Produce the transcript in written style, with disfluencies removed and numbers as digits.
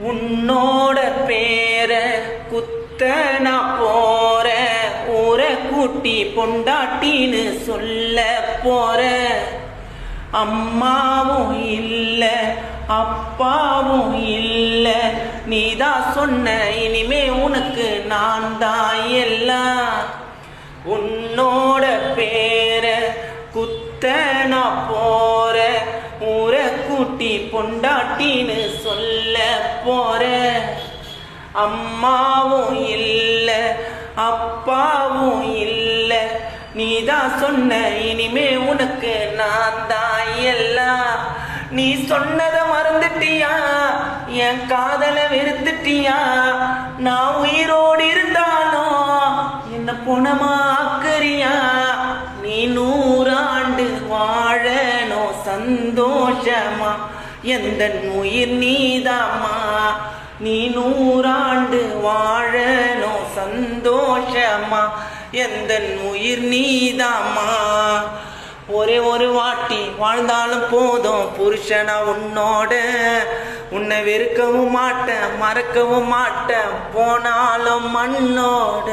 உன்னோட பேர குத்தன போற ஊரை கூட்டி பொண்டாட்டின்னு சொல்ல போற. அம்மாவும் இல்ல அப்பாவும் இல்ல, நீதான் சொன்ன இனிமே உனக்கு நான் தான் எல்லாம். உன்னோட பேர குத்தன போற ஊரை கூட்டி பொண்டாட்டின்னு சொல்ல போற. அம்மாவும் இல்ல அப்பாவும் இல்ல, நீதான் சொன்ன இனிமே உனக்கு நான் தான் எல்லாம். நீ சொன்னத மறந்துட்டியா, என் காதல வெறுத்துட்டியா. நான் உயிரோடு இருந்தாலும் என்ன பொணமாக்குறியா. நீ 100 ஆண்டு வாழணும் சந்தோஷமா, எந்தன் உயிர் நீதாமா. நீ 100 ஆண்டு வாழணும் சந்தோஷமா, எந்தன் உயிர் நீதாமா. ஒரே ஒரு வாட்டி வாழ்ந்தாலும் போதும் புருஷனா உன்னோட. உன்னை வெறுக்கவும் மாட்டேன் மறக்கவும் மாட்டேன் போனாலும் மண்ணோட.